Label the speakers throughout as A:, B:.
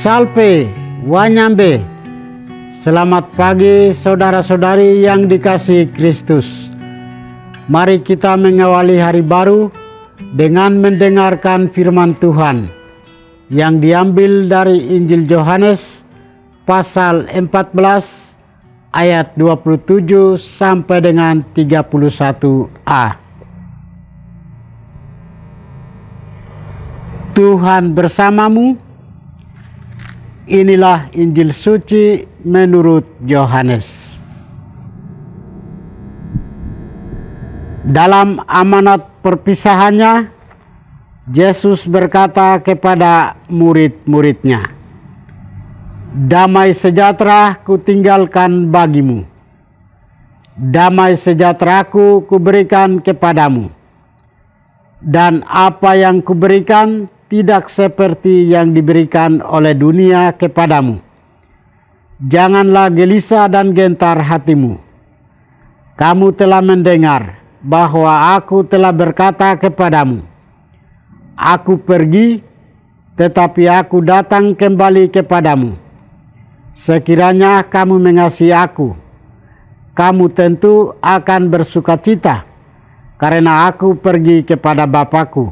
A: Salve, Wanyambe. Selamat pagi saudara-saudari yang dikasihi Kristus. Mari kita mengawali hari baru dengan mendengarkan firman Tuhan yang diambil dari Injil Yohanes pasal 14 ayat 27 sampai dengan 31a. Tuhan bersamamu. Inilah Injil suci menurut Yohanes. Dalam amanat perpisahannya, Yesus berkata kepada murid-muridnya, "Damai sejahtera kutinggalkan bagimu. Damai sejahteraku kuberikan kepadamu. Dan apa yang kuberikan tidak seperti yang diberikan oleh dunia kepadamu. Janganlah gelisah dan gentar hatimu. Kamu telah mendengar bahwa aku telah berkata kepadamu, aku pergi, tetapi aku datang kembali kepadamu. Sekiranya kamu mengasihi aku, kamu tentu akan bersukacita, karena aku pergi kepada Bapa-Ku,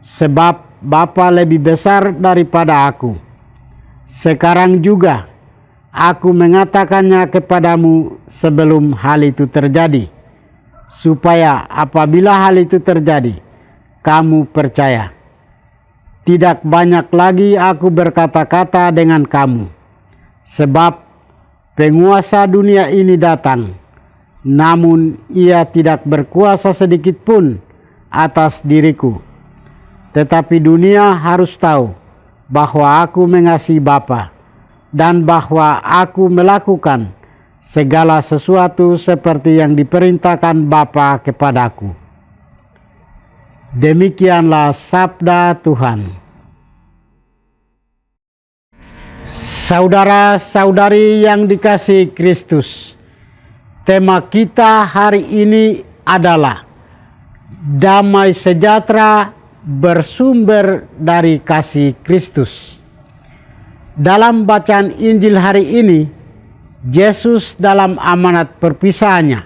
A: sebab Bapa lebih besar daripada aku. Sekarang juga aku mengatakannya kepadamu sebelum hal itu terjadi, supaya apabila hal itu terjadi, kamu percaya. Tidak banyak lagi aku berkata-kata dengan kamu, sebab penguasa dunia ini datang, namun ia tidak berkuasa sedikit pun atas diriku. Tetapi dunia harus tahu bahwa aku mengasihi Bapa, dan bahwa aku melakukan segala sesuatu seperti yang diperintahkan Bapa kepadaku." Demikianlah sabda Tuhan. Saudara-saudari yang dikasihi Kristus, tema kita hari ini adalah damai sejahtera bersumber dari kasih Kristus. Dalam bacaan Injil hari ini, Yesus dalam amanat perpisahannya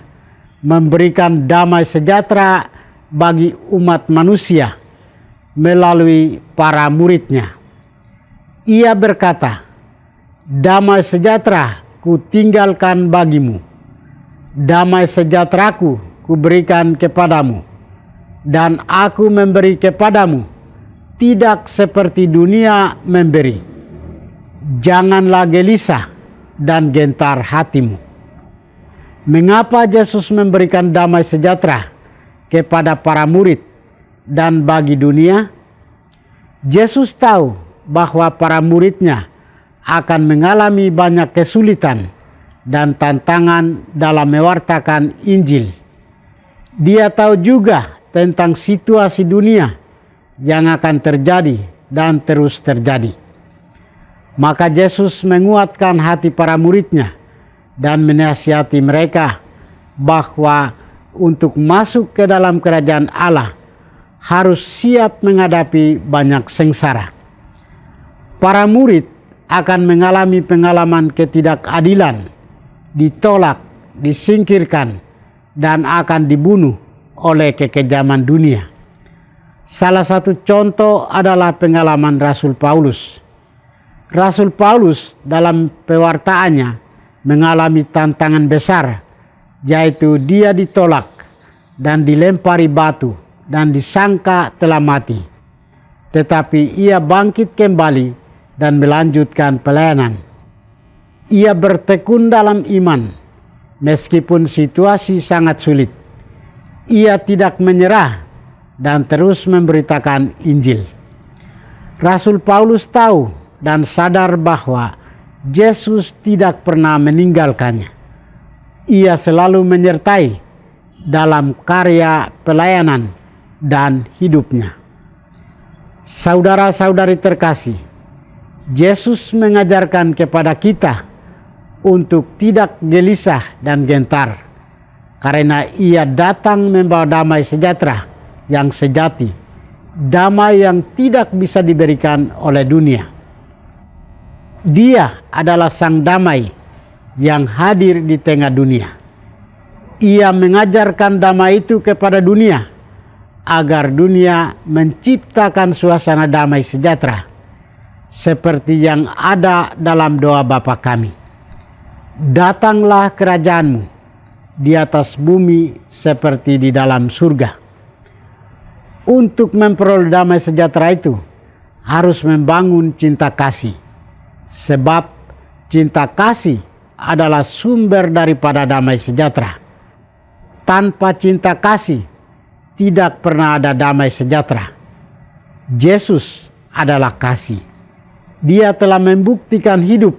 A: memberikan damai sejahtera bagi umat manusia melalui para muridnya. Ia berkata, "Damai sejahtera kutinggalkan bagimu. Damai sejahteraku kuberikan kepadamu. Dan aku memberi kepadamu, tidak seperti dunia memberi. Janganlah gelisah dan gentar hatimu." Mengapa Yesus memberikan damai sejahtera kepada para murid dan bagi dunia? Yesus tahu bahwa para muridnya akan mengalami banyak kesulitan dan tantangan dalam mewartakan Injil. Dia tahu juga tentang situasi dunia yang akan terjadi dan terus terjadi. Maka Yesus menguatkan hati para muridnya dan menasihati mereka bahwa untuk masuk ke dalam kerajaan Allah harus siap menghadapi banyak sengsara. Para murid akan mengalami pengalaman ketidakadilan, ditolak, disingkirkan, dan akan dibunuh oleh kekejaman dunia. Salah satu contoh adalah pengalaman Rasul Paulus. Rasul Paulus dalam pewartaannya mengalami tantangan besar, yaitu dia ditolak dan dilempari batu dan disangka telah mati. Tetapi ia bangkit kembali dan melanjutkan pelayanan. Ia bertekun dalam iman meskipun situasi sangat sulit. Ia tidak menyerah dan terus memberitakan Injil. Rasul Paulus tahu dan sadar bahwa Yesus tidak pernah meninggalkannya. Ia selalu menyertai dalam karya pelayanan dan hidupnya. Saudara-saudari terkasih, Yesus mengajarkan kepada kita untuk tidak gelisah dan gentar, karena ia datang membawa damai sejahtera yang sejati, damai yang tidak bisa diberikan oleh dunia. Dia adalah sang damai yang hadir di tengah dunia. Ia mengajarkan damai itu kepada dunia agar dunia menciptakan suasana damai sejahtera seperti yang ada dalam doa Bapa kami. Datanglah kerajaanmu di atas bumi seperti di dalam surga. Untuk memperoleh damai sejahtera itu harus membangun cinta kasih. Sebab cinta kasih adalah sumber daripada damai sejahtera. Tanpa cinta kasih tidak pernah ada damai sejahtera. Yesus adalah kasih. Dia telah membuktikan hidup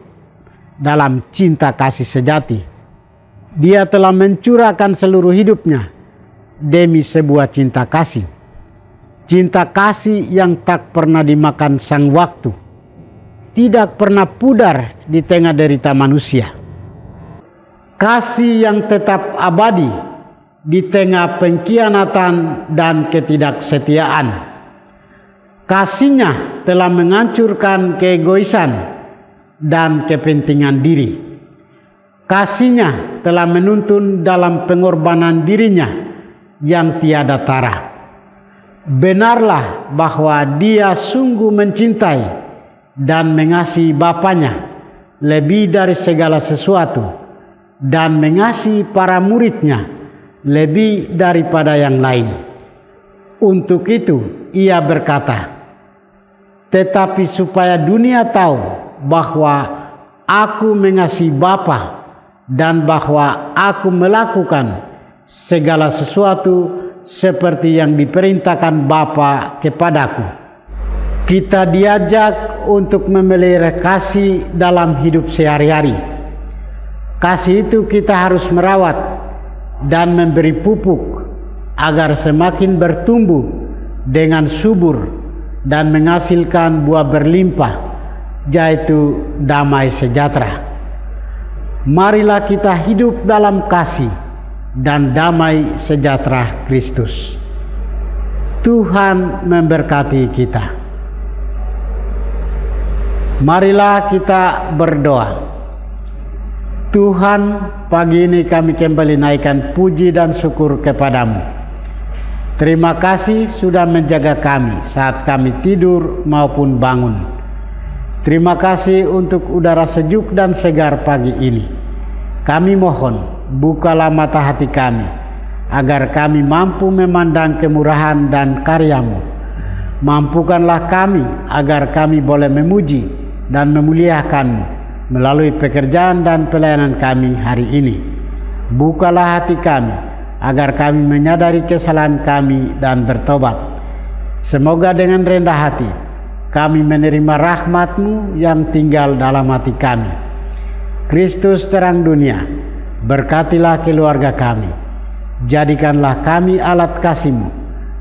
A: dalam cinta kasih sejati. Dia telah mencurahkan seluruh hidupnya demi sebuah cinta kasih. Cinta kasih yang tak pernah dimakan sang waktu, tidak pernah pudar di tengah derita manusia. Kasih yang tetap abadi di tengah pengkhianatan dan ketidaksetiaan. Kasihnya telah menghancurkan keegoisan dan kepentingan diri. Kasihnya telah menuntun dalam pengorbanan dirinya yang tiada tara. Benarlah bahwa dia sungguh mencintai dan mengasihi Bapanya lebih dari segala sesuatu dan mengasihi para muridnya lebih daripada yang lain. Untuk itu ia berkata, "Tetapi supaya dunia tahu bahwa aku mengasihi Bapa dan bahwa aku melakukan segala sesuatu seperti yang diperintahkan Bapa kepadaku." Kita diajak untuk memelihara kasih dalam hidup sehari-hari. Kasih itu kita harus merawat dan memberi pupuk agar semakin bertumbuh dengan subur dan menghasilkan buah berlimpah, yaitu damai sejahtera. Marilah kita hidup dalam kasih dan damai sejahtera Kristus. Tuhan memberkati kita. Marilah kita berdoa. Tuhan, pagi ini kami kembali naikkan puji dan syukur kepadamu. Terima kasih sudah menjaga kami saat kami tidur maupun bangun. Terima kasih untuk udara sejuk dan segar pagi ini. Kami mohon, bukalah mata hati kami, agar kami mampu memandang kemurahan dan karya-Mu. Mampukanlah kami agar kami boleh memuji dan memuliakan-Mu melalui pekerjaan dan pelayanan kami hari ini. Bukalah hati kami agar kami menyadari kesalahan kami dan bertobat. Semoga dengan rendah hati kami menerima rahmat-Mu yang tinggal dalam hati kami. Kristus terang dunia, berkatilah keluarga kami. Jadikanlah kami alat kasih-Mu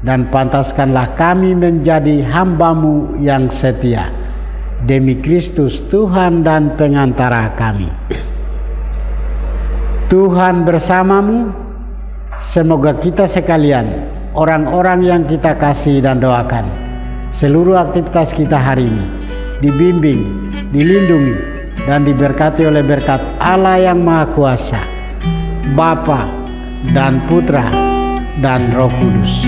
A: dan pantaskanlah kami menjadi hamba-Mu yang setia. Demi Kristus Tuhan dan pengantara kami. Tuhan bersamamu. Semoga kita sekalian, orang-orang yang kita kasih dan doakan, seluruh aktivitas kita hari ini dibimbing, dilindungi, dan diberkati oleh berkat Allah yang Maha Kuasa, Bapa dan Putra dan Roh Kudus.